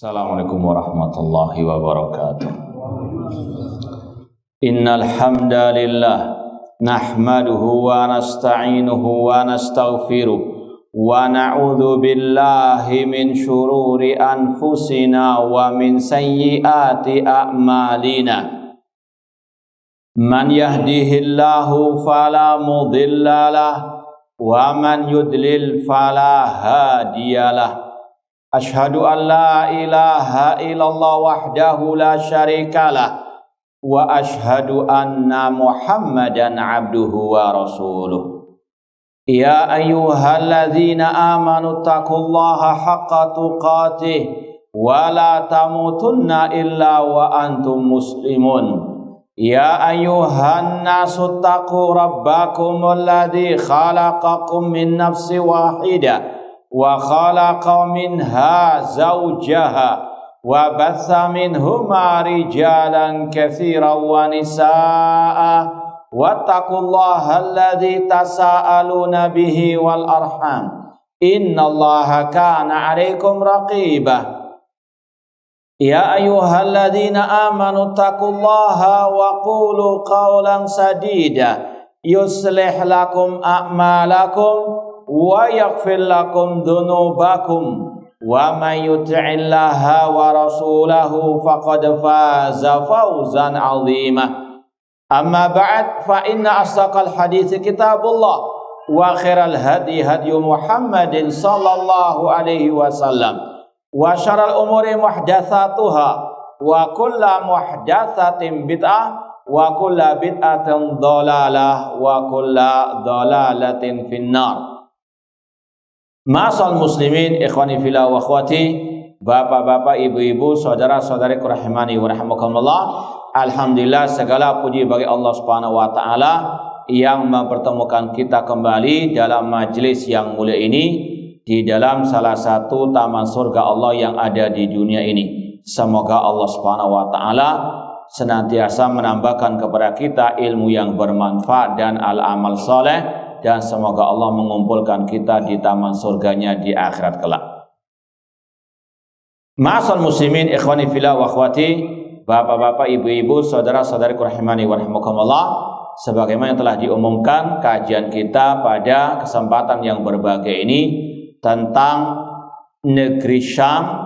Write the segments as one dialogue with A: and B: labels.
A: Assalamualaikum warahmatullahi wabarakatuh. Innal hamdalillah nahmaduhu wa nasta'inuhu wa nastaghfiruh wa na'udzu billahi min syururi anfusina wa min sayyiati a'malina. Man yahdihillahu fala mudhillalah wa man yudlil fala hadiyalah. Ashhadu an la ilaha illallah wahdahu la syarikalah wa ashhadu anna Muhammadan abduhu wa rasuluh. Ya ayyuhalladzina amanu taqullaha haqqa tuqatih wa la tamutunna illa wa antum muslimun. Ya ayyuhan nasu taqu rabbakumul ladzi khalaqakum min nafsin wahidah wa khalaqa minha zawjaha wa batha minhuma rijalan katsiran wa nisaa'a wattaqullaha alladzi tasaaluna bihi wal arham innallaha kana 'alaikum raqiba. Ya ayyuhalladzina amanu taqullaha wa qulu qawlan sadida yuslih lakum a'malakum wa yaghfir lakum dhunubakum wa may yuti'illaha wa rasulahu faqad faza fawzan 'azima. Amma ba'd, fa inna asdaqal hadits kitabullah wa khairal hadi hadi Muhammadin sallallahu alaihi wasallam wa syarrul umuri muhdatsatuha wa kullu muhdatsatin bid'ah wa kullu bid'atin dhalalah wa kullu dhalalatin finnar. Ma'asal muslimin, ikhwani fillah wa akhwati, bapak-bapak, ibu-ibu, saudara-saudari rahimani wa rahimakumullah. Alhamdulillah, segala puji bagi Allah Subhanahu wa taala yang mempertemukan kita kembali dalam majelis yang mulia ini di dalam salah satu taman surga Allah yang ada di dunia ini. Semoga Allah Subhanahu wa taala senantiasa menambahkan kepada kita ilmu yang bermanfaat dan al-amal saleh, dan semoga Allah mengumpulkan kita di taman surganya di akhirat kelak. Ma'asal muslimin, ikhwani fillah wa akhwati, bapak-bapak, ibu-ibu, saudara-saudari rahimani wa rahimakumullah, sebagaimana yang telah diumumkan kajian kita pada kesempatan yang berbahagia ini tentang negeri Syam,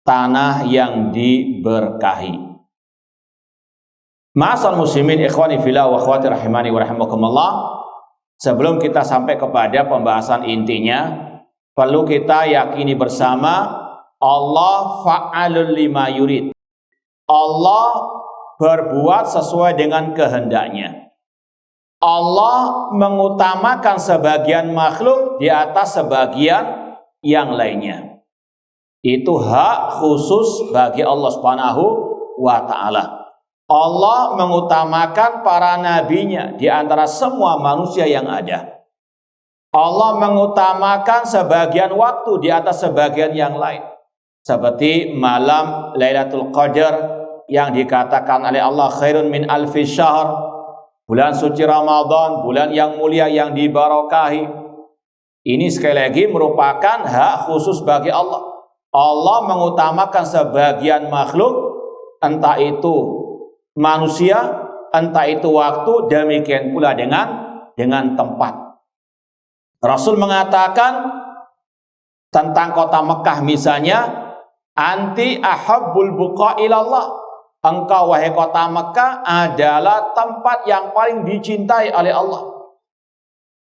A: tanah yang diberkahi. Ma'asal muslimin, ikhwani fillah wa akhwati rahimani wa rahimakumullah, sebelum kita sampai kepada pembahasan intinya, perlu kita yakini bersama Allah fa'alul lima yurid. Allah berbuat sesuai dengan kehendaknya. Allah mengutamakan sebagian makhluk di atas sebagian yang lainnya. Itu hak khusus bagi Allah Subhanahu wa ta'ala. Allah mengutamakan para nabinya di antara semua manusia yang ada. Allah mengutamakan sebagian waktu di atas sebagian yang lain. Seperti malam Lailatul Qadar yang dikatakan oleh Allah khairun min alfi syahr. Bulan suci Ramadan, bulan yang mulia yang diberkahi. Ini sekali lagi merupakan hak khusus bagi Allah. Allah mengutamakan sebagian makhluk, entah itu manusia, entah itu waktu, demikian pula dengan tempat. Rasul mengatakan tentang kota Mekah misalnya, anti ahabbul buqa ilallah. Engkau wahai kota Mekah adalah tempat yang paling dicintai oleh Allah.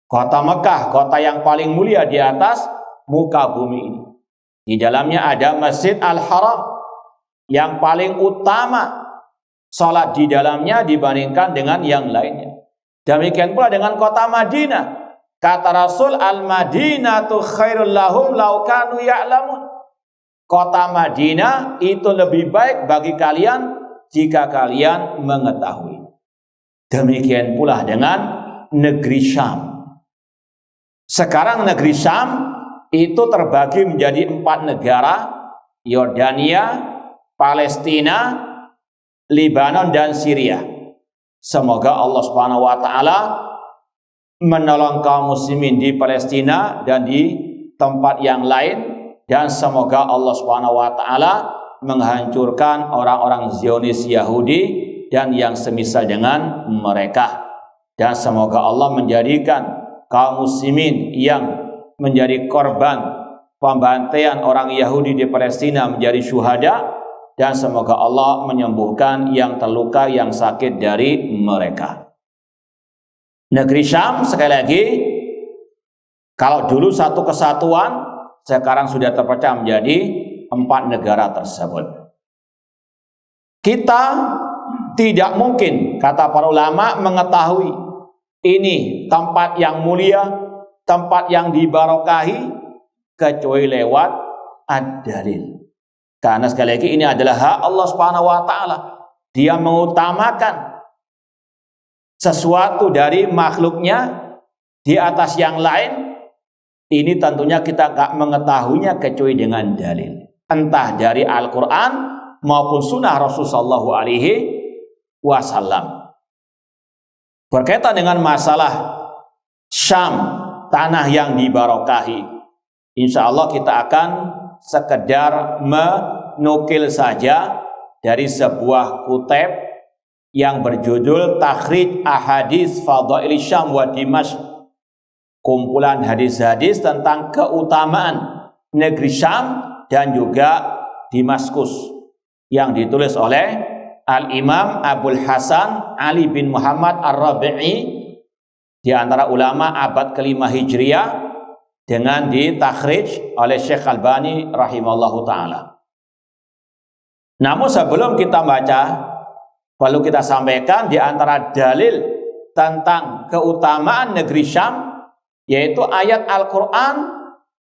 A: Kota Mekah, kota yang paling mulia di atas muka bumi ini. Di dalamnya ada Masjid Al-Haram yang paling utama salat di dalamnya dibandingkan dengan yang lainnya. Demikian pula dengan kota Madinah. Kata Rasul, al-Madinatu khairul lahum law kanu ya'lamun. Kota Madinah itu lebih baik bagi kalian jika kalian mengetahui. Demikian pula dengan negeri Syam. Sekarang negeri Syam itu terbagi menjadi 4 negara: Yordania, Palestina, Lebanon, dan Syria. Semoga Allah Subhanahu wa taala menolong kaum muslimin di Palestina dan di tempat yang lain dan semoga Allah Subhanahu wa taala menghancurkan orang-orang Zionis Yahudi dan yang semisal dengan mereka, dan semoga Allah menjadikan kaum muslimin yang menjadi korban pembantaian orang Yahudi di Palestina menjadi syuhada, dan semoga Allah menyembuhkan yang terluka, yang sakit dari mereka. Negeri Syam, sekali lagi, kalau dulu satu kesatuan, sekarang sudah terpecah menjadi 4 negara tersebut. Kita tidak mungkin, kata para ulama, mengetahui ini tempat yang mulia, tempat yang dibarokahi, kecuali lewat ad-dalil. Karena sekali lagi ini adalah hak Allah Subhanahu wa taala. Dia mengutamakan sesuatu dari makhluknya di atas yang lain. Ini tentunya kita gak mengetahuinya kecuali dengan dalil, entah dari Al-Quran maupun sunnah Rasulullah SAW. Berkaitan dengan masalah Syam, tanah yang dibarokahi, insya Allah kita akan sekedar menukil saja dari sebuah kutip yang berjudul Takhrij Ahadits Fadail Syam wa Dimashq, kumpulan hadis-hadis tentang keutamaan negeri Syam dan juga Damaskus, yang ditulis oleh Al-Imam Abul Hasan Ali bin Muhammad Ar-Rabi'i, di antara ulama abad ke-5 Hijriah, dengan ditakhrij oleh Syekh Albani rahimahullahu ta'ala. Namun sebelum kita baca, perlu kita sampaikan di antara dalil tentang keutamaan negeri Syam, yaitu ayat Al-Quran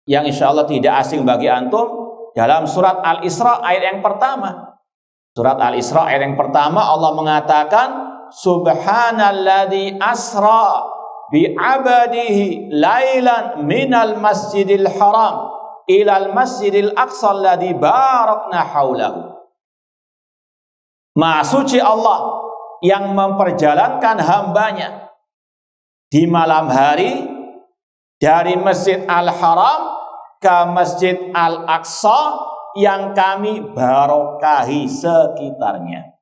A: yang insya Allah tidak asing bagi antum, dalam surat Al-Isra ayat yang pertama. Surat Al-Isra ayat yang pertama Allah mengatakan, Subhanalladzi asra bi'abadihi lailan minal masjidil haram ilal masjidil aqsa alladzi barakna haulahu. Maha suci Allah yang memperjalankan hambanya di malam hari dari Masjid Al-Haram ke Masjid Al-Aqsa yang kami barokahi sekitarnya.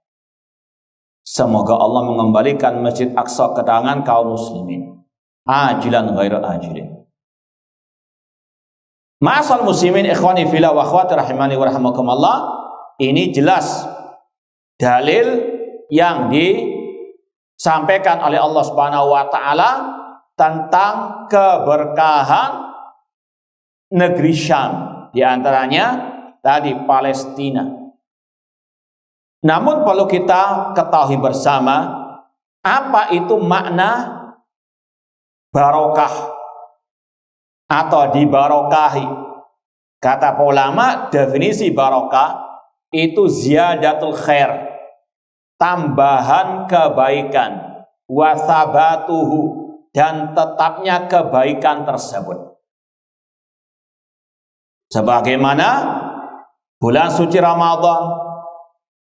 A: Semoga Allah mengembalikan Masjid Aqsa ke tangan kaum muslimin, ajilan ghairu ajilin. Ma'asal muslimin, ikhwani fillah wa akhwati rahimani wa rahimakumullah, ini jelas dalil yang disampaikan oleh Allah Subhanahu wa taala tentang keberkahan negeri Syam, di antaranya tadi Palestina. Namun perlu kita ketahui bersama, apa itu makna barokah atau dibarokahi. Kata ulama, definisi barokah itu ziyadatul khair, tambahan kebaikan, wa thabatuhu, dan tetapnya kebaikan tersebut. Sebagaimana bulan suci Ramadan,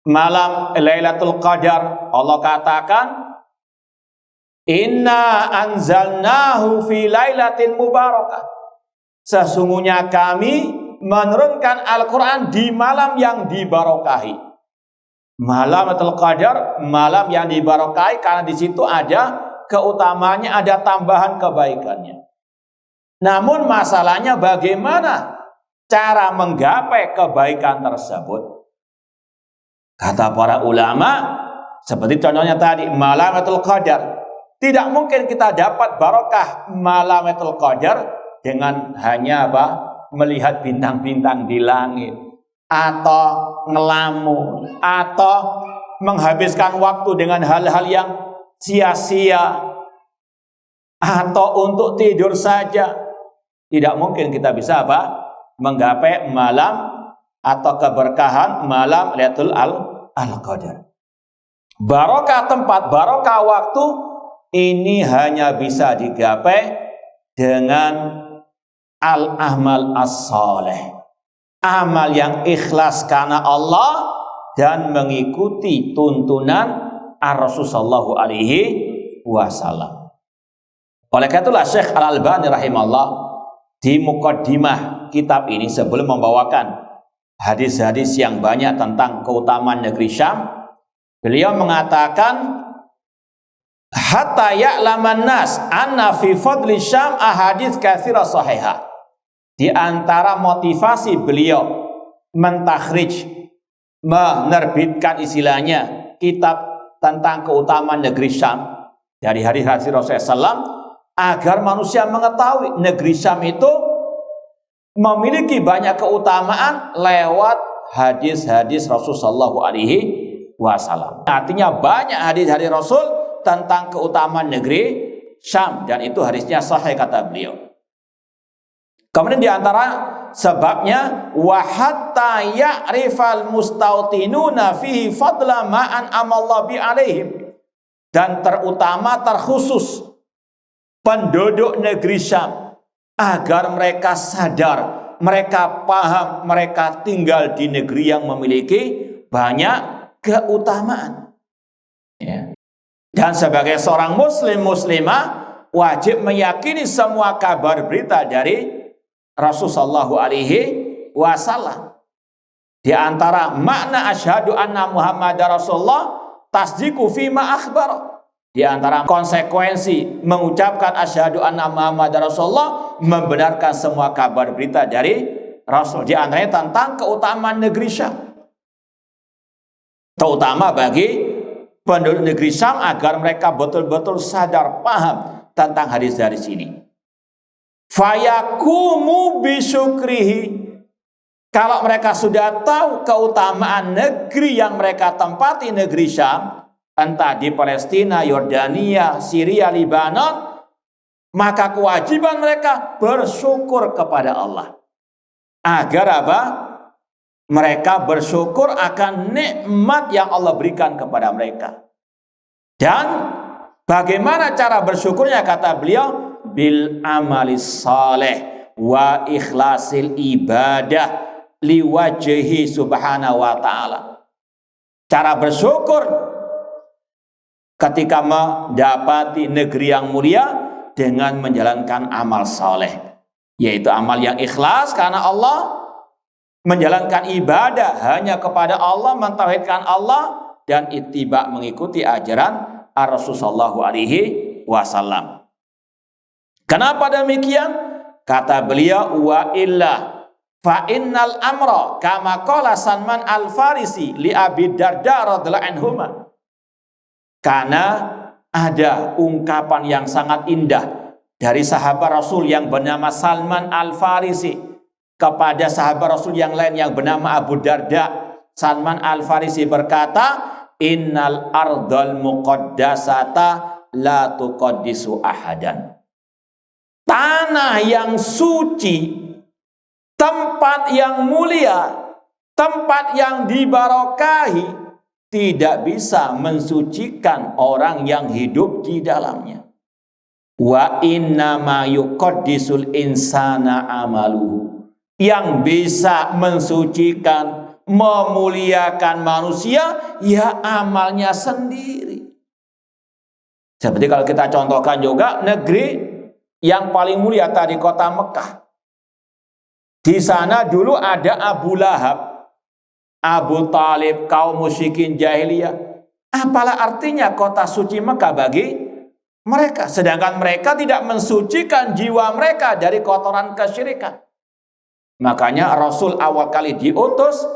A: malam Lailatul Qadar, Allah katakan, Inna anzalnahu fi lailatin mubarakah. Sesungguhnya kami menurunkan Al-Quran di malam yang dibarokahi. Malam Lailatul Qadar, malam yang dibarokahi karena di situ ada keutamaannya, ada tambahan kebaikannya. Namun masalahnya bagaimana cara menggapai kebaikan tersebut? Kata para ulama, seperti contohnya tadi malam Lailatul Qadar, tidak mungkin kita dapat barokah malam Lailatul Qadar dengan hanya melihat bintang-bintang di langit, atau ngelamun, atau menghabiskan waktu dengan hal-hal yang sia-sia, atau untuk tidur saja. Tidak mungkin kita bisa menggapai malam atau keberkahan malam Lailatul Qadar. Barokah tempat, barokah waktu, ini hanya bisa digapai dengan al-amal as-saleh, amal yang ikhlas karena Allah dan mengikuti tuntunan Ar-Rasul sallallahu alaihi wasallam. Oleh karena itulah Syekh Al-Albani rahimahullah di muqaddimah kitab ini sebelum membawakan hadis-hadis yang banyak tentang keutamaan negeri Syam, beliau mengatakan hatta ya'laman nas anna fi fadli Syam ahadits katsira sahihah. Di antara motivasi beliau mentakhrij, menerbitkan istilahnya kitab tentang keutamaan negeri Syam dari hadis-hadis Rasulullah SAW, agar manusia mengetahui negeri Syam itu memiliki banyak keutamaan lewat hadis-hadis Rasulullah SAW. Artinya banyak hadis-hadis Rasul tentang keutamaan negeri Syam, dan itu hadisnya sahih kata beliau. Kemudian diantara sebabnya wa hatta ya'rifal mustautinuna fihi fadla ma'an amallahu bi alaihim, dan terutama terkhusus penduduk negeri Syam agar mereka sadar, mereka paham, mereka tinggal di negeri yang memiliki banyak keutamaan. Ya. Dan sebagai seorang muslim muslimah wajib meyakini semua kabar berita dari Rasulullah SAW. Di antara makna asyhadu anna Muhammadar Rasulullah tasdiqu fima akhbar. Di antara konsekuensi mengucapkan asyhadu anna Muhammadar Rasulullah, membenarkan semua kabar berita dari Rasul. Di antaranya tentang keutamaan negeri Syam, terutama bagi penduduk negeri Syam agar mereka betul-betul sadar, paham tentang hadis-hadis ini. Fayakumu bisyukrihi. Kalau mereka sudah tahu keutamaan negeri yang mereka tempati, negeri Syam, entah di Palestina, Yordania, Syria, Libanon, maka kewajiban mereka bersyukur kepada Allah. Agar apa? Mereka bersyukur akan nikmat yang Allah berikan kepada mereka. Dan bagaimana cara bersyukurnya? Kata beliau, bil amalis saleh wa ikhlasil ibadah liwajhi subhanahu wa ta'ala. Cara bersyukur ketika mendapati negeri yang mulia dengan menjalankan amal saleh, yaitu amal yang ikhlas karena Allah, menjalankan ibadah hanya kepada Allah, mentauhidkan Allah, dan ittiba mengikuti ajaran Rasulullah SAW. Kenapa demikian? Kata beliau, wa illa fa innal amra kama qala Salman Al-Farisi li Abi Darda radhiyallahu anhuma. Karena ada ungkapan yang sangat indah dari sahabat Rasul yang bernama Salman Al-Farisi kepada sahabat Rasul yang lain yang bernama Abu Darda. Salman Al-Farisi berkata, innal ardal muqaddasata la tuqaddisu ahadan. Tanah yang suci, tempat yang mulia, tempat yang dibarokahi, tidak bisa mensucikan orang yang hidup di dalamnya. Wa inna ma yuqaddisul insana amaluhu. Yang bisa mensucikan, memuliakan manusia, ya amalnya sendiri. Seperti kalau kita contohkan juga negeri yang paling mulia tadi, kota Mekah. Di sana dulu ada Abu Lahab, Abu Talib, kaum musyrikin jahiliyah. Apalah artinya kota suci Mekah bagi mereka, sedangkan mereka tidak mensucikan jiwa mereka dari kotoran kesyirikan. Makanya Rasul awal kali diutus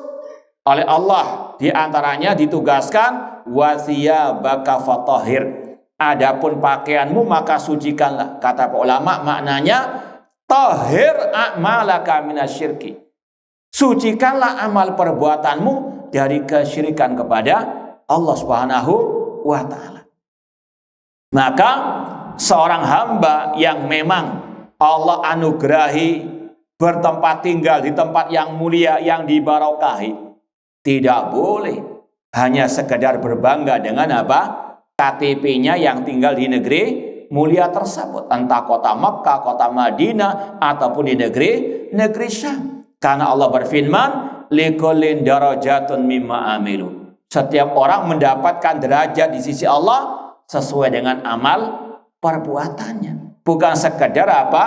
A: oleh Allah, diantaranya ditugaskan wasiyabaka fatahhir. Adapun pakaianmu maka sucikanlah. Kata para ulama maknanya tahhir a'malaka minasyirki. Sucikanlah amal perbuatanmu dari kesyirikan kepada Allah Subhanahu wa ta'ala. Maka seorang hamba yang memang Allah anugerahi bertempat tinggal di tempat yang mulia, yang dibarokahi, tidak boleh hanya sekedar berbangga dengan apa? KTP-nya yang tinggal di negeri mulia tersebut, entah kota Makkah, kota Madinah, ataupun di negeri Syam. Karena Allah berfirman, likulin darajatun mimma amilu. Setiap orang mendapatkan derajat di sisi Allah sesuai dengan amal perbuatannya. Bukan sekedar apa?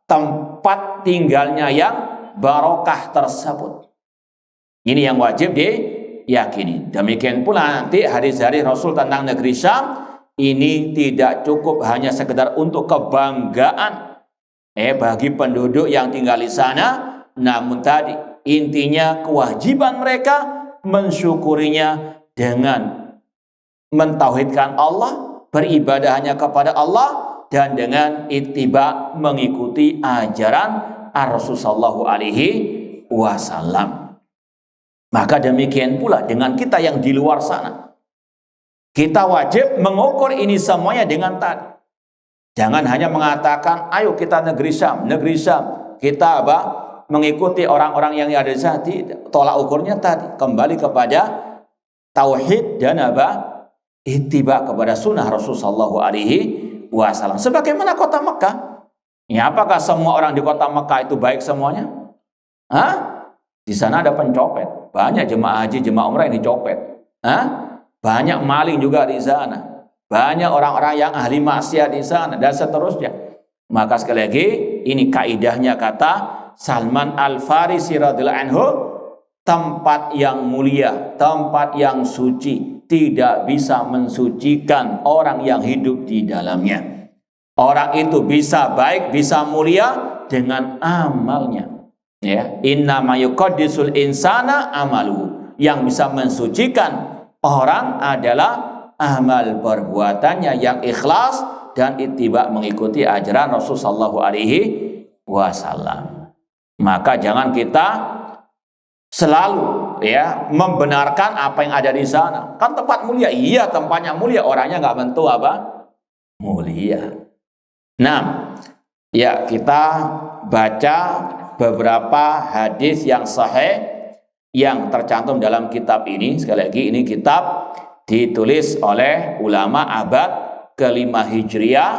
A: Tempat tinggalnya yang barokah tersebut. Ini yang wajib diyakini. Demikian pula nanti hadis-hadis Rasul tentang negeri Syam ini tidak cukup hanya sekedar untuk kebanggaan bagi penduduk yang tinggal di sana, namun tadi intinya kewajiban mereka mensyukurinya dengan mentauhidkan Allah, beribadah hanya kepada Allah, dan dengan ittiba mengikuti ajaran Rasul sallallahu alaihi wasallam. Maka demikian pula dengan kita yang di luar sana. Kita wajib mengukur ini semuanya dengan tadi. Jangan hanya mengatakan, ayo kita negeri Syam. Kita mengikuti orang-orang yang ada di sana. Tolak ukurnya tadi. Kembali kepada tauhid dan ittiba kepada sunnah Rasul sallallahu alaihi wasallam. Sebagaimana kota Mekah. Ya, apakah semua orang di kota Mekah itu baik semuanya? Di sana ada pencopet. Banyak jemaah haji, jemaah umrah yang dicopet. Banyak maling juga di sana. Banyak orang-orang yang ahli maksiat di sana dan seterusnya. Maka sekali lagi ini kaidahnya kata Salman Al-Farisi radhiyallahu anhu, tempat yang mulia, tempat yang suci tidak bisa mensucikan orang yang hidup di dalamnya. Orang itu bisa baik, bisa mulia dengan amalnya. Ya, inna ma yuqaddisul insana amaluhu. Yang bisa mensucikan orang adalah amal perbuatannya yang ikhlas dan ittiba mengikuti ajaran Rasul sallallahu alaihi wasallam. Maka jangan kita selalu membenarkan apa yang ada di sana. Kan tempat mulia, iya tempatnya mulia, orangnya nggak bentuk mulia. Nah, kita baca beberapa hadis yang sahih yang tercantum dalam kitab ini. Sekali lagi ini kitab ditulis oleh ulama abad ke-5 Hijriah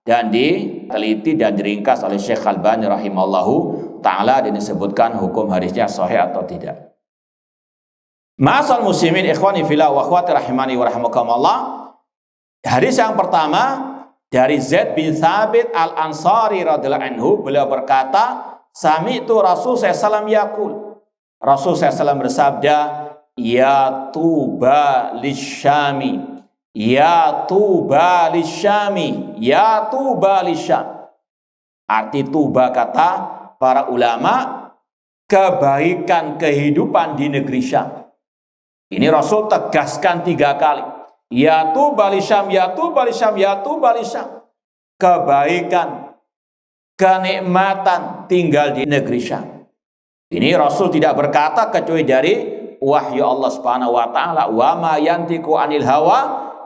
A: dan diteliti dan diringkas oleh Syekh Albani rahimallahu ta'ala, dan disebutkan hukum hadisnya sahih atau tidak. Ma'asal muslimin ikhwani fillah wa akhwati rahimani wa rahimakumullah. Hadis yang pertama dari Zaid bin Thabit Al-Ansari radhiyallahu anhu, beliau berkata, sami'tu Rasul sallallahu yaqul. Rasul sallallahu bersabda, ya tuba lisyami, ya tuba lisyami, ya tuba lisyam. Arti tuba kata para ulama, kebaikan kehidupan di negeri Syam. Ini Rasul tegaskan 3 kali. Ya tuba lisyam, ya tuba lisyam, ya tuba lisyam. Kebaikan, kenikmatan tinggal di negeri Syam. Ini Rasul tidak berkata kecuali dari wahyu Allah Subhanahu wa taala, wa ma yantiqu anil hawa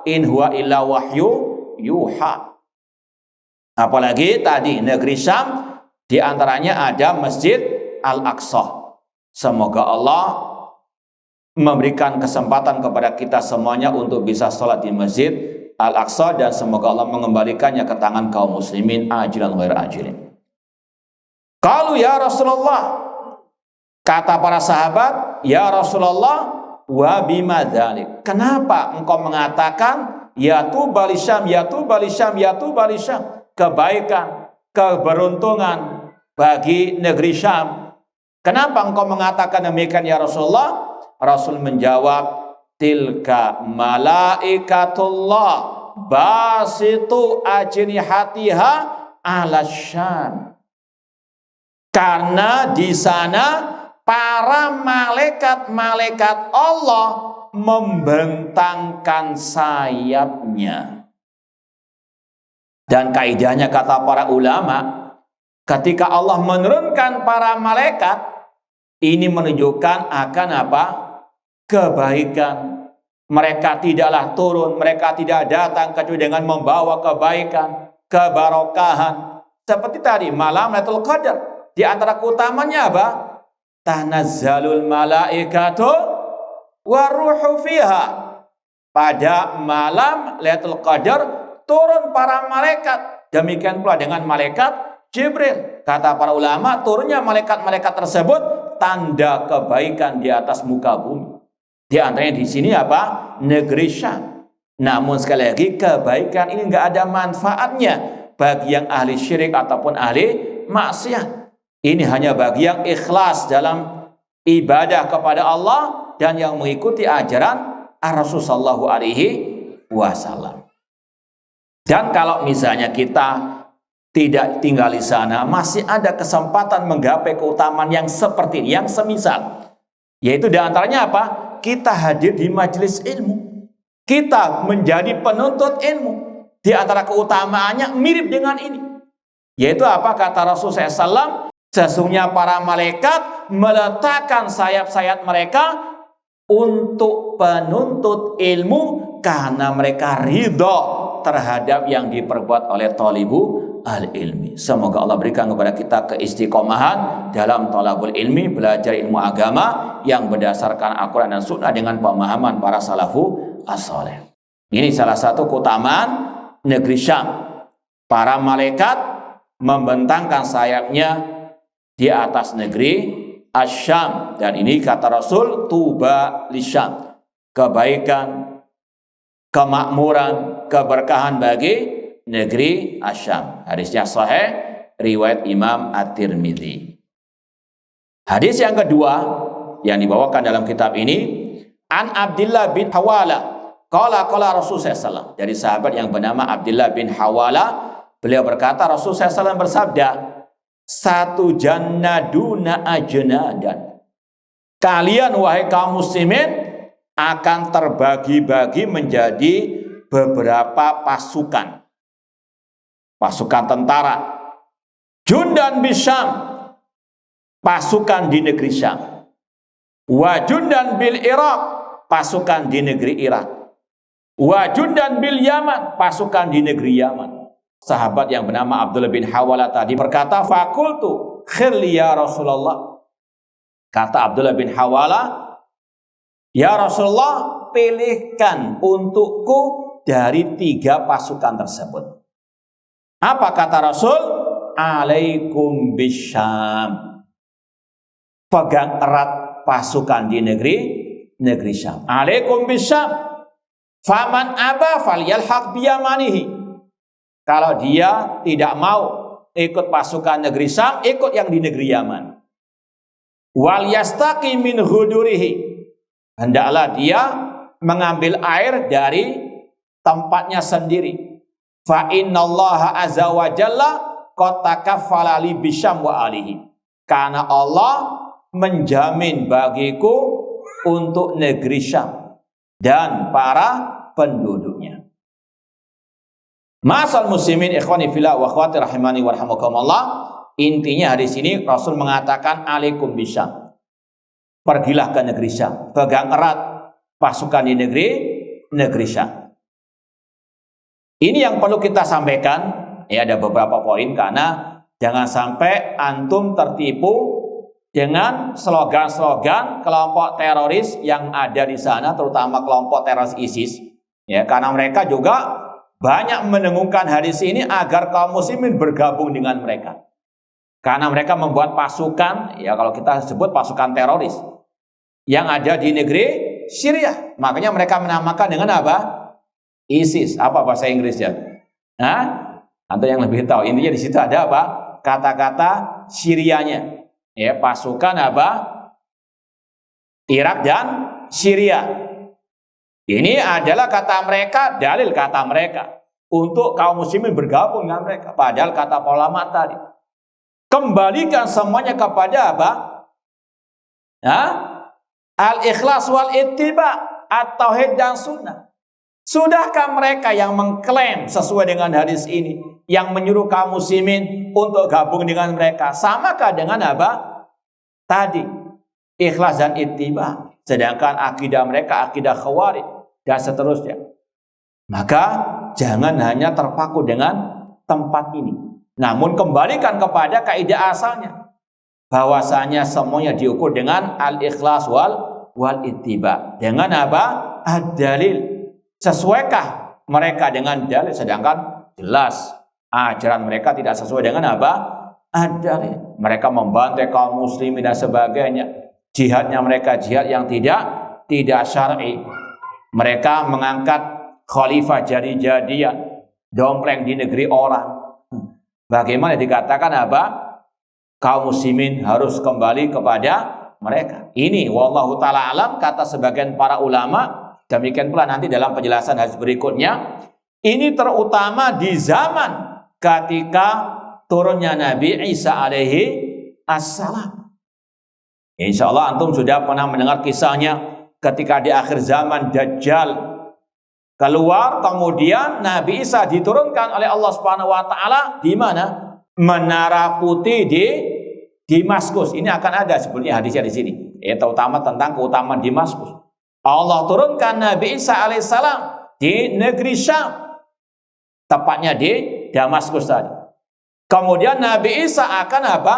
A: in huwa illa wahyu yuha. Apalagi tadi negeri Syam di antaranya ada Masjid Al-Aqsa. Semoga Allah memberikan kesempatan kepada kita semuanya untuk bisa sholat di Masjid Al-Aqsa, dan semoga Allah mengembalikannya ke tangan kaum muslimin ajilan ghair ajilin. Qalu ya Rasulullah, kata para sahabat, ya Rasulullah, wa bima dzalik. Kenapa engkau mengatakan ya tuba lisyam, ya tuba lisyam, ya tuba lisyam? Kebaikan, keberuntungan bagi negeri Syam. Kenapa engkau mengatakan demikian ya Rasulullah? Rasul menjawab, tilka malaikatullah basitu ajnihatiha ala Syam. Karena di sana para malaikat-malaikat Allah membentangkan sayapnya. Dan kaidahnya kata para ulama, ketika Allah menurunkan para malaikat, ini menunjukkan akan apa? Kebaikan. Mereka tidaklah turun, mereka tidak datang kecuali dengan membawa kebaikan, kebarokahan. Seperti tadi malam Lailatul Qadar, di antara keutamanya apa? Tanazzalul malaikatu waruhu fiha. Pada malam Lailatul Qadar turun para malaikat. Demikian pula dengan malaikat Jibril. Kata para ulama, turunnya malaikat-malaikat tersebut tanda kebaikan di atas muka bumi. Di antaranya di sini apa? Negeri Syam. Namun sekali lagi kebaikan ini enggak ada manfaatnya bagi yang ahli syirik ataupun ahli maksiat. Ini hanya bagi yang ikhlas dalam ibadah kepada Allah dan yang mengikuti ajaran Rasulullah Shallallahu Alaihi Wasallam. Dan kalau misalnya kita tidak tinggal di sana, masih ada kesempatan menggapai keutamaan yang seperti ini, yang semisal. Yaitu diantaranya apa? Kita hadir di majelis ilmu. Kita menjadi penuntut ilmu. Di antara keutamaannya mirip dengan ini. Yaitu apa? Kata Rasulullah SAW, sesungguhnya para malaikat meletakkan sayap-sayap mereka untuk penuntut ilmu karena mereka ridho terhadap yang diperbuat oleh thalibu al-ilmi. Semoga Allah berikan kepada kita keistiqomahan dalam thalabul ilmi, belajar ilmu agama yang berdasarkan Al-Quran dan Sunnah dengan pemahaman para salafu as-saleh. Ini salah satu keutamaan negeri Syam. Para malaikat membentangkan sayapnya di atas negeri Asy-Syam, dan ini kata Rasul, tuba lisyam, kebaikan, kemakmuran, keberkahan bagi negeri Asy-Syam. Hadisnya sahih, riwayat Imam At-Tirmidzi. Hadis yang kedua yang dibawakan dalam kitab ini, an Abdullah bin Hawala qala Rasulullah SAW, dari sahabat yang bernama Abdullah bin Hawala, beliau berkata Rasulullah SAW bersabda, satu jannaduna ajnadan, kalian wahai kaum muslimin akan terbagi-bagi menjadi beberapa pasukan tentara. Jundan bisyam, pasukan di negeri Syam. Wa jundan bil Irak, pasukan di negeri Irak. Wa jundan bil Yaman, pasukan di negeri Yaman. Sahabat yang bernama Abdullah bin Hawala tadi berkata, fakultu khirli ya Rasulullah. Kata Abdullah bin Hawala, ya Rasulullah, pilihkan untukku dari 3 pasukan tersebut. Apa kata Rasul? Alaikum bisyam. Pegang erat pasukan di negeri Syam. Alaikum bisyam. Faman aba falyalhaq biyamanihi. Kalau dia tidak mau ikut pasukan negeri Syam, ikut yang di negeri Yaman. Wal yastaqi min hudurihi. Hendaklah dia mengambil air dari tempatnya sendiri. Fa innallaha azza wa jalla qad takaffala li bisyam wa alihi. Karena Allah menjamin bagiku untuk negeri Syam dan para penduduknya. Ma'asal muslimin ikhwani fillah wa akhwati rahimani wa rahimakumullah. Intinya hadis ini Rasul mengatakan alaikum bisyam. Pergilah ke negeri Syam, pegang erat pasukan di negeri Syam. Ini yang perlu kita sampaikan, ya, ada beberapa poin, karena jangan sampai antum tertipu dengan slogan-slogan kelompok teroris yang ada di sana, terutama kelompok teroris ISIS, ya, karena mereka juga banyak mendengungkan hadis ini agar kaum muslimin bergabung dengan mereka. Karena mereka membuat pasukan, ya kalau kita sebut pasukan teroris yang ada di negeri Syria. Makanya mereka menamakan dengan apa? ISIS. Apa bahasa Inggrisnya? Nah, atau yang lebih tahu, intinya di situ ada apa? Kata-kata Syrianya. Ya, pasukan apa? Irak dan Syria. Ini adalah kata mereka, dalil kata mereka untuk kaum muslimin bergabung dengan mereka. Padahal kata ulama tadi, kembalikan semuanya kepada apa? Al-ikhlas wal ittiba, at-tauhid dan sunnah. Sudahkah mereka yang mengklaim sesuai dengan hadis ini, yang menyuruh kaum muslimin untuk gabung dengan mereka, samakah dengan apa? Tadi, ikhlas dan ittiba. Sedangkan akidah mereka akidah khawarij dan seterusnya. Maka jangan hanya terpaku dengan tempat ini, namun kembalikan kepada kaidah asalnya, bahwasanya semuanya diukur dengan al-ikhlas wal ittiba. Dengan apa? Ad-dalil. Sesuaikah mereka dengan dalil? Sedangkan jelas ajaran mereka tidak sesuai dengan apa? Ad-dalil. Mereka membantai kaum muslimin dan sebagainya. Jihadnya mereka jihad yang tidak syar'i. Mereka mengangkat khalifah jadi-jadian, dompleng di negeri orang. Bagaimana dikatakan apa? kaum muslimin harus kembali kepada mereka. Ini wallahu taala alam, kata sebagian para ulama. Demikian pula nanti dalam penjelasan hadis berikutnya, ini terutama di zaman ketika turunnya Nabi Isa alaihi assalam. Insya Allah antum sudah pernah mendengar kisahnya ketika di akhir zaman Dajjal keluar, kemudian Nabi Isa diturunkan oleh Allah Subhanahu wa taala di mana? Menara Putih di Damaskus. Ini akan ada sebetulnya hadisnya di sini. Terutama tentang keutamaan Damaskus. Allah turunkan Nabi Isa alaihissalam di negeri Syam, tepatnya di Damaskus tadi. Kemudian Nabi Isa akan apa?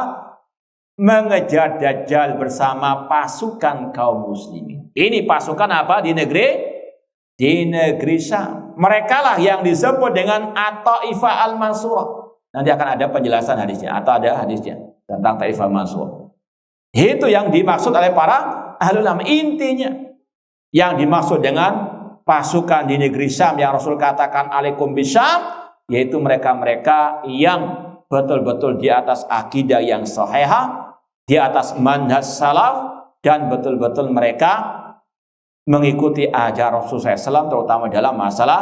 A: Mengejar Dajjal bersama pasukan kaum muslimin. Ini pasukan apa di negeri Syam. Mereka lah yang disebut dengan At-Taifah Al-Mansurah. Nanti akan ada penjelasan hadisnya atau ada hadisnya tentang Taifah Mansurah. Itu yang dimaksud oleh para ahli ulama. Intinya yang dimaksud dengan pasukan di negeri Syam yang Rasul katakan alaikum bisyam, yaitu mereka-mereka yang betul-betul di atas akidah yang sahihah, di atas manhaj salaf, dan betul-betul mereka mengikuti ajaran Rasulullah SAW, terutama dalam masalah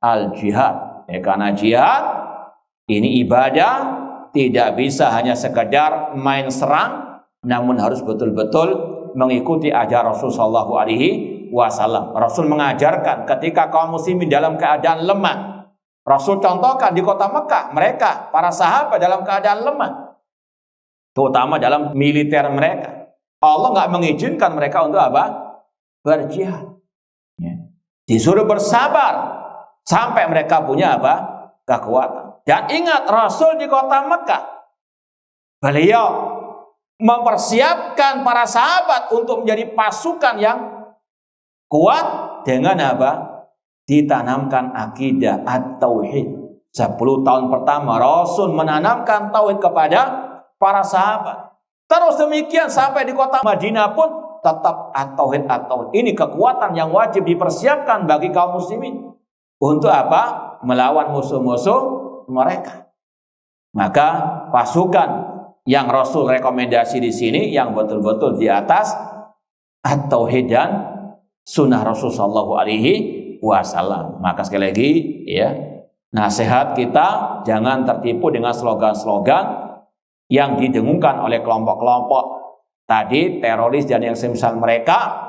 A: al-jihad. Karena jihad ini ibadah, tidak bisa hanya sekedar main serang, namun harus betul-betul mengikuti ajaran Rasulullah SAW. Rasul mengajarkan ketika kaum muslimin dalam keadaan lemah. Rasul contohkan di kota Mekah, mereka, para sahabat dalam keadaan lemah, terutama dalam militer mereka. Allah nggak mengizinkan mereka untuk apa? Berjihad. Disuruh bersabar sampai mereka punya apa? Kekuatan. Dan ingat, Rasul di kota Mekah, beliau mempersiapkan para sahabat untuk menjadi pasukan yang kuat dengan apa? Ditanamkan akidah at-tauhid. 10 tahun pertama Rasul menanamkan tauhid kepada para sahabat. Terus demikian sampai di kota Madinah pun tetap at-tauhid, at-tauhid. Ini kekuatan yang wajib dipersiapkan bagi kaum muslimin. Untuk apa? Melawan musuh-musuh mereka. Maka pasukan yang Rasul rekomendasi di sini yang betul-betul di atas at-tauhid dan sunnah Rasul sallallahu alaihi wasallam. Maka sekali lagi ya, nasihat kita jangan tertipu dengan slogan-slogan yang didengungkan oleh kelompok-kelompok tadi, teroris dan yang semisal mereka,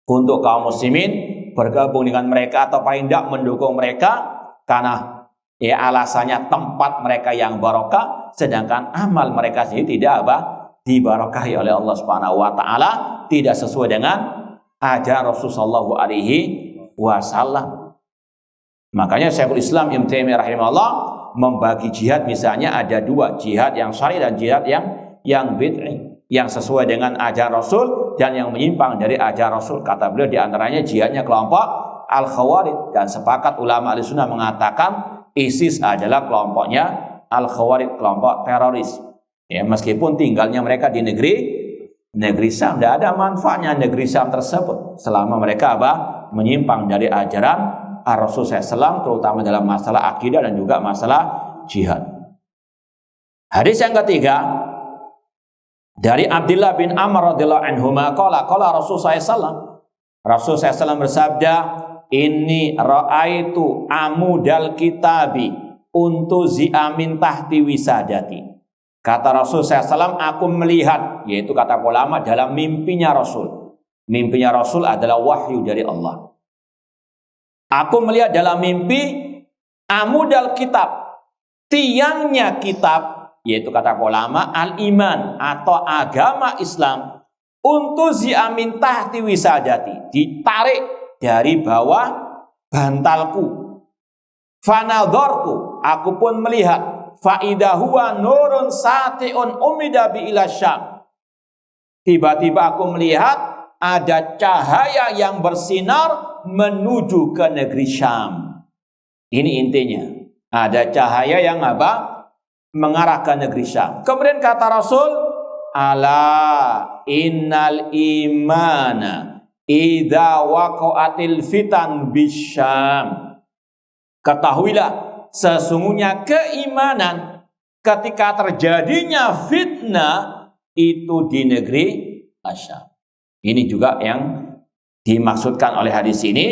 A: untuk kaum muslimin bergabung dengan mereka atau paling tidak mendukung mereka karena alasannya tempat mereka yang barokah, sedangkan amal mereka sendiri tidak apa? Dibarokahi oleh Allah Subhanahu wa taala, tidak sesuai dengan ajaran Rasulullah sallallahu alaihi wasallam. Makanya Syekhul Islam Ibnu Taimiyah rahimahullah membagi jihad misalnya ada 2, jihad yang syar'i dan jihad yang bid'i, yang sesuai dengan ajaran Rasul dan yang menyimpang dari ajaran Rasul. Kata beliau di antaranya jihadnya kelompok Al-Khawarij, dan sepakat ulama Ahlussunnah mengatakan ISIS adalah kelompoknya Al-Khawarij, kelompok teroris. Ya, meskipun tinggalnya mereka di negeri Syam, tidak ada manfaatnya negeri Syam tersebut selama mereka apa? Menyimpang dari ajaran Rasul SAW, terutama dalam masalah akidah dan juga masalah jihad. Hadis yang ketiga dari Abdullah bin Amr radhiyallahu anhuma qala Rasul SAW. Rasul SAW bersabda, "Inni ra'aitu amudal kitabi untuzi'a min tahti wisadati." Kata Rasul SAW, aku melihat, yaitu kata ulama dalam mimpinya Rasul. Mimpinya Rasul adalah wahyu dari Allah. Aku melihat dalam mimpi amudal kitab, tiangnya kitab, yaitu kata ulama al-iman atau agama Islam, untuzi'a min tahti wisadati, ditarik dari bawah bantalku. Fanadhartu, aku pun melihat, faidah huwa nurun sati'un umida bi ila Syam. Tiba-tiba aku melihat ada cahaya yang bersinar menuju ke negeri Syam. Ini intinya. Ada cahaya yang apa? Mengarah ke negeri Syam. Kemudian kata Rasul, ala innal imana idza waqa'atil fitan bisyam. Ketahuilah, sesungguhnya keimanan ketika terjadinya fitnah itu di negeri Asyam. Ini juga yang dimaksudkan oleh hadis ini,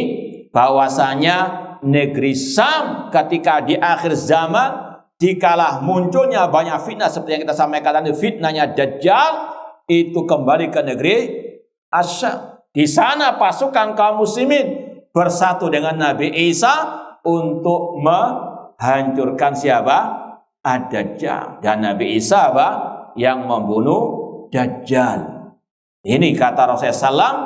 A: bahwasanya negeri Syam ketika di akhir zaman, dikala munculnya banyak fitnah seperti yang kita sampaikan tadi, fitnahnya Dajjal, itu kembali ke negeri Asyam. Di sana pasukan kaum muslimin bersatu dengan Nabi Isa untuk menghancurkan siapa? Ad-Dajjal. Dan Nabi Isa apa? Yang membunuh Dajjal. Ini kata Rasulullah SAW,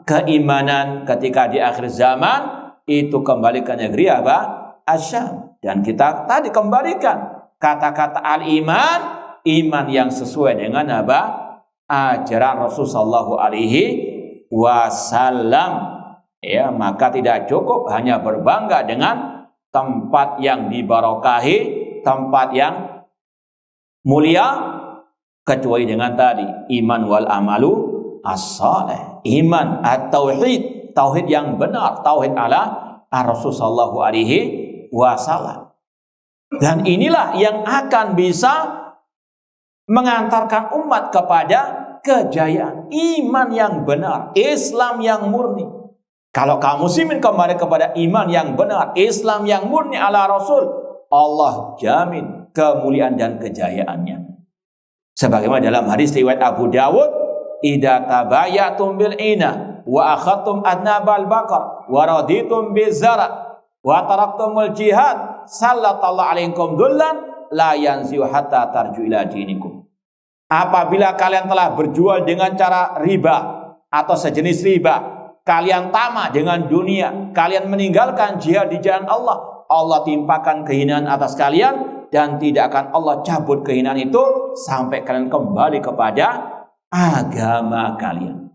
A: keimanan ketika di akhir zaman itu kembali ke negeri apa? Asyam. Dan kita tadi kembalikan kata-kata al-iman, iman yang sesuai dengan apa? Ajaran Rasulullah SAW. Ya, maka tidak cukup hanya berbangga dengan tempat yang dibarokahi, tempat yang mulia, kecuali dengan tadi iman wal amalu as-salih, iman at-tauhid, tauhid yang benar, tauhid ala Rasulullah SAW. Dan inilah yang akan bisa mengantarkan umat kepada kejayaan, iman yang benar, Islam yang murni. Kalau kaum muslimin kembali kepada iman yang benar, Islam yang murni ala Rasul, Allah jamin kemuliaan dan kejayaannya. Sebagaimana dalam hadis riwayat Abu Dawud, idza tabayatum bil ina wa akhadtum adnabal baqar wa raditum bizara wa taraktumul jihad sallallahu alaikum dullan la yanziu hatta tarju ila dinikum. Apabila kalian telah berjual dengan cara riba atau sejenis riba, kalian tamak dengan dunia, kalian meninggalkan jihad di jalan Allah, Allah timpakan kehinaan atas kalian, dan tidak akan Allah cabut kehinaan itu sampai kalian kembali kepada agama kalian.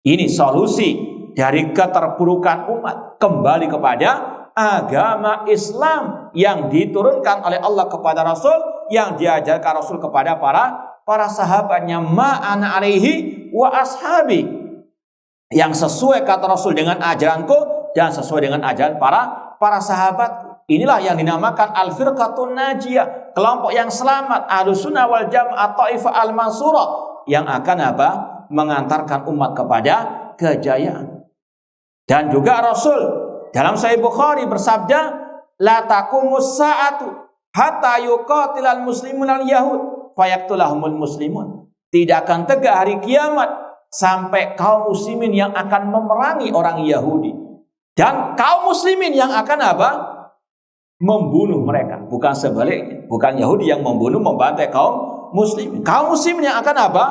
A: Ini solusi dari keterpurukan umat, kembali kepada agama Islam yang diturunkan oleh Allah kepada Rasul, yang diajarkan Rasul kepada para sahabatnya, ma'ana alaihi wa ashabi, yang sesuai kata Rasul dengan ajaranku dan sesuai dengan ajaran para sahabat. Inilah yang dinamakan al-firqatun najiyah, kelompok yang selamat, Ahlussunnah wal Jamaah, Taifah al-Mansurah, yang akan apa? Mengantarkan umat kepada kejayaan. Dan juga Rasul dalam Sahih Bukhari bersabda, la taqumus sa'atu hatta yuqatilal muslimun al-yahud fayaktulahumul muslimun. Tidak akan tegak hari kiamat sampai kaum muslimin yang akan memerangi orang Yahudi, dan kaum muslimin yang akan apa? Membunuh mereka. Bukan sebaliknya, bukan Yahudi yang membunuh, membantai kaum muslimin. Kaum muslimin yang akan apa?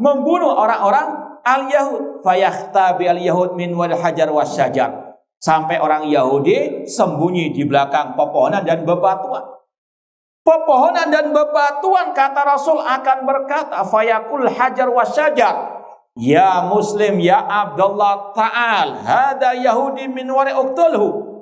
A: Membunuh orang-orang al-Yahud. Fayakhtabi al-Yahud min wal hajar wasyajar. Sampai orang Yahudi sembunyi di belakang pepohonan dan bebatuan. Pepohonan dan bebatuan, kata Rasul, akan berkata, fayakul hajar wasyajar, ya muslim ya Abdullah ta'al hada Yahudi min wari uqtulhu.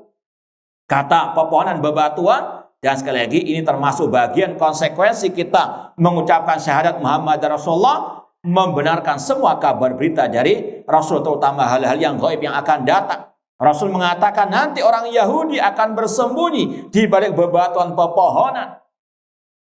A: Kata pepohonan bebatuan. Dan sekali lagi, ini termasuk bagian konsekuensi kita mengucapkan syahadat Muhammad Rasulullah, membenarkan semua kabar berita dari Rasul, terutama hal-hal yang gaib yang akan datang. Rasul mengatakan nanti orang Yahudi akan bersembunyi di balik bebatuan pepohonan.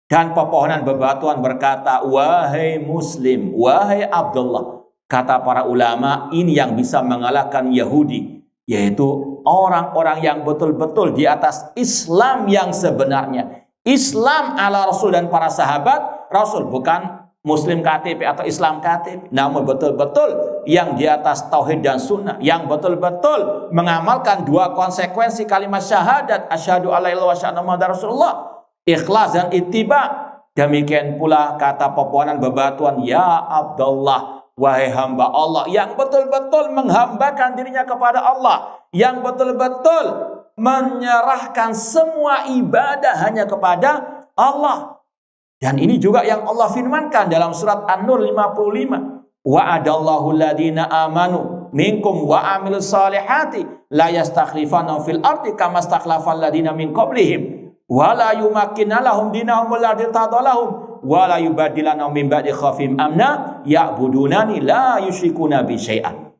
A: Dan pepohonan bebatuan berkata, wahai muslim, wahai Abdullah. Kata para ulama, ini yang bisa mengalahkan Yahudi, yaitu orang-orang yang betul-betul di atas Islam yang sebenarnya. Islam ala Rasul dan para sahabat Rasul, bukan Muslim KTP atau Islam KTP, namun betul-betul yang di atas tauhid dan sunnah, yang betul-betul mengamalkan dua konsekuensi kalimat syahadat, asyhadu alla ilaha illallah wa asyhadu anna muhammadar rasulullah, ikhlas dan ittiba. Demikian pula kata pepohonan bebatuan, ya Abdullah, wahai hamba Allah yang betul-betul menghambakan dirinya kepada Allah, yang betul-betul menyerahkan semua ibadah hanya kepada Allah. Dan ini juga yang Allah firmankan dalam surat An-Nur 55. Wa'adallahu alladhina amanu minkum wa amilus salihati la yastakhlifannahum fil ardi kama stakhlafal ladina min qablihim wa la yumakkinna lahum dinahum alladzi tadallahum wa la yubadilannahum min ba'di khawfihim amna ya'budunani la yusyrikuna bi syai'an.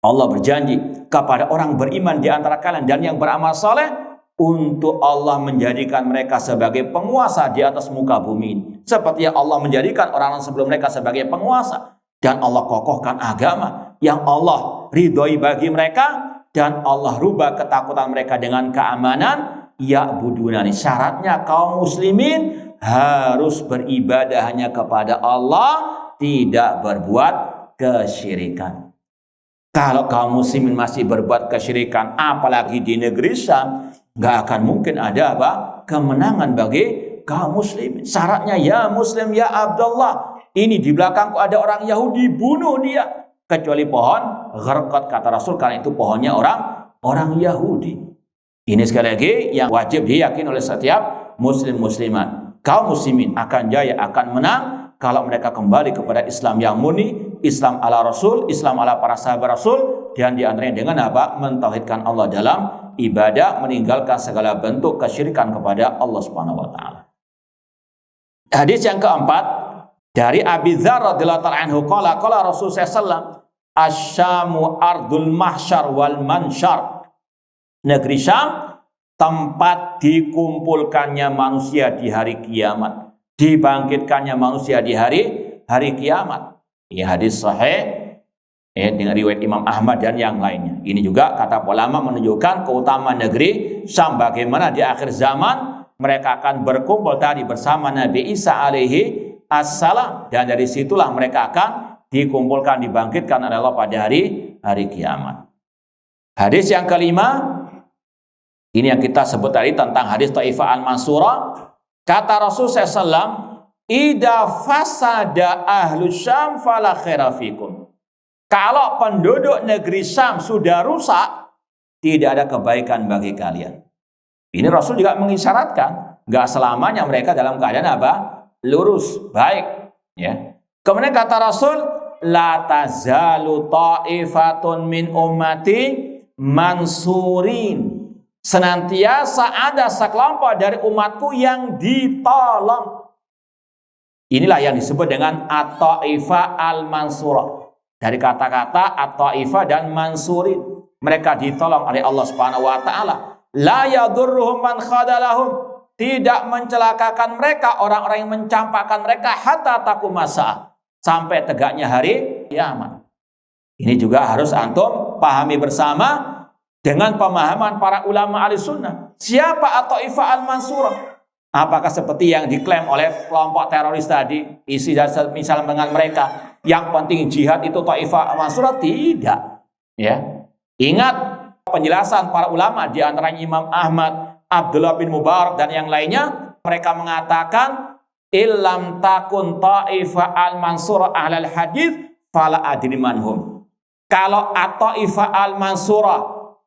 A: Allah berjanji kepada orang beriman di antara kalian dan yang beramal saleh, untuk Allah menjadikan mereka sebagai penguasa di atas muka bumi. Seperti yang Allah menjadikan orang-orang sebelum mereka sebagai penguasa. Dan Allah kokohkan agama yang Allah ridhoi bagi mereka. Dan Allah rubah ketakutan mereka dengan keamanan. Ya'budunani. Syaratnya kaum muslimin harus beribadah hanya kepada Allah. Tidak berbuat kesyirikan. Kalau kaum muslimin masih berbuat kesyirikan, apalagi di negeri Syam, gak akan mungkin ada kemenangan bagi kaum muslimin. Syaratnya ya muslim ya Abdullah. Ini di belakangku ada orang Yahudi, bunuh dia. Kecuali pohon gharqad, kata Rasul, karena itu pohonnya orang Yahudi. Ini sekali lagi yang wajib diyakini oleh setiap muslim muslimat. Kaum muslimin akan jaya, akan menang kalau mereka kembali kepada Islam yang murni, Islam ala Rasul, Islam ala para sahabat Rasul, dan diantaranya dengan mentauhidkan Allah dalam ibadah, meninggalkan segala bentuk kesyirikan kepada Allah Subhanahu wa taala. Hadis yang keempat dari Abi Dzar radhiyallahu ta'ala anhu qala Rasul sallallahu alaihi wasallam asy-Syamu ardul mahsyar wal mansyar. Negeri Syam tempat dikumpulkannya manusia di hari kiamat, dibangkitkannya manusia di hari kiamat. Ini hadis sahih dengan riwayat Imam Ahmad dan yang lainnya. Ini juga kata ulama menunjukkan keutamaan negeri Syam, bagaimana di akhir zaman mereka akan berkumpul tadi bersama Nabi Isa alaihi assalam, dan dari situlah mereka akan dikumpulkan, dibangkitkan oleh Allah pada hari kiamat. Hadis yang kelima, ini yang kita sebut tadi tentang hadis Taifah al-Mansurah. Kata Rasul SAW, "Idza fasada ahlu Syam fala khaira fikum." Kalau penduduk negeri Syam sudah rusak, tidak ada kebaikan bagi kalian. Ini Rasul juga mengisyaratkan, enggak selamanya mereka dalam keadaan lurus, baik. Ya. Kemudian kata Rasul, "La tazalu ta'ifatun min ummati mansurin." Senantiasa ada sekelompok dari umatku yang ditolong. Inilah yang disebut dengan at-ta'ifah al-mansurah. Dari kata-kata at-ta'ifah dan mansurin. Mereka ditolong oleh Allah Subhanahu wa taala. La yadurruhum man khadalahum. Tidak mencelakakan mereka orang-orang yang mencampakkan mereka hatta taqum as-saah, sampai tegaknya hari kiamat. Ini juga harus antum pahami bersama dengan pemahaman para ulama Ahlussunnah. Siapa at-ta'ifah al-mansurah? Apakah seperti yang diklaim oleh kelompok teroris tadi, isi dan misal dengan mereka, yang penting jihad itu ta'ifah al-mansurah? Tidak. Ya. Ingat penjelasan para ulama, di antaranya Imam Ahmad, Abdullah bin Mubarak dan yang lainnya, mereka mengatakan illam takun ta'ifah al-mansurah ahlal hadis fala adri manhum. Kalau at-ta'ifah al-mansurah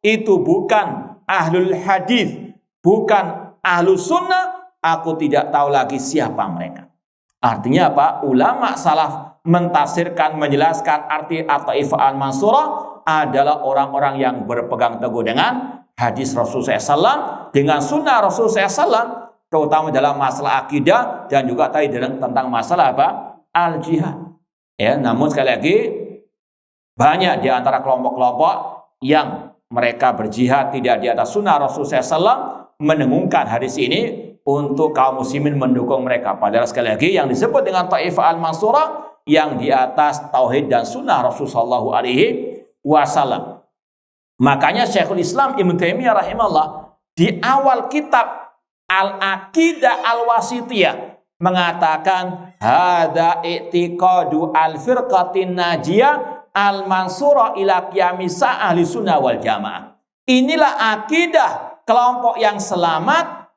A: itu bukan ahlul hadis, bukan ahlus sunnah, aku tidak tahu lagi siapa mereka. Artinya apa? Ulama salaf mentafsirkan, menjelaskan arti at-ta'ifah al-mansurah adalah orang-orang yang berpegang teguh dengan hadis Rasulullah SAW, dengan sunnah Rasulullah SAW, terutama dalam masalah akidah dan juga tadi tentang masalah al-jihad. Ya, namun sekali lagi banyak di antara kelompok-kelompok yang mereka berjihad tidak di atas sunnah Rasulullah SAW mendengungkan hadis ini untuk kaum muslimin mendukung mereka. Padahal sekali lagi yang disebut dengan ta'ifah al-mansurah yang di atas tauhid dan sunnah Rasulullah SAW. Makanya Syekhul Islam Ibnu Taimiyah rahimahullah di awal kitab Al-Aqidah Al-Wasithiyah mengatakan hada i'tiqadu al-firqatin najiyah al-mansurah ila qiyamisa ahli sunnah wal jamaah. Inilah akidah kelompok yang selamat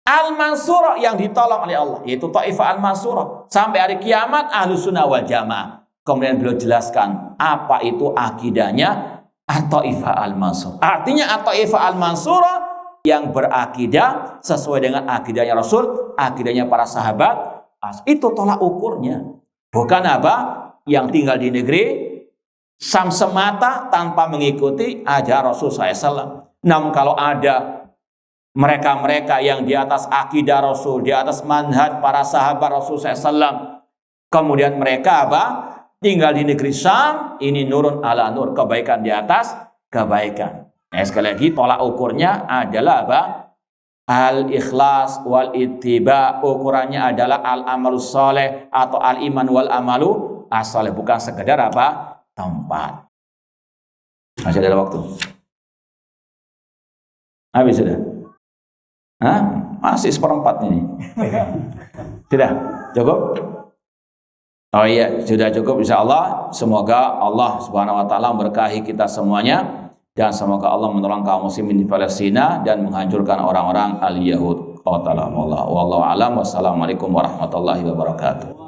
A: al-mansurah yang ditolong oleh Allah, yaitu ta'ifah al-mansurah sampai hari kiamat ahli sunnah wal jamaah. Kemudian beliau jelaskan apa itu akidahnya at-ta'ifah al-mansurah. Artinya at-ta'ifah al-mansurah yang berakidah sesuai dengan akidahnya Rasul, akidahnya para sahabat. Itu tolak ukurnya. Bukan yang tinggal di negeri Syam semata tanpa mengikuti ajaran Rasul SAW. Namun kalau ada mereka-mereka yang di atas akidah Rasul, di atas manhaj para sahabat Rasul SAW, kemudian mereka tinggal di negeri Syam, ini nurun ala nur, kebaikan di atas kebaikan. Sekali lagi tolak ukurnya adalah apa? Al-ikhlas wal ittiba, ukurannya adalah al-amalus soleh atau al-iman wal amalu as-soleh, bukan sekedar apa? Tempat. Masih ada waktu? Habis sudah? Hah? Masih seperempat ini. Sudah? Cukup? Oh iya, sudah cukup insyaallah. Semoga Allah Subhanahu wa taala memberkahi kita semuanya dan semoga Allah menolong kaum muslimin di Palestina dan menghancurkan orang-orang al-Yahud. Wallahu a'lam. Wassalamualaikum warahmatullahi wabarakatuh.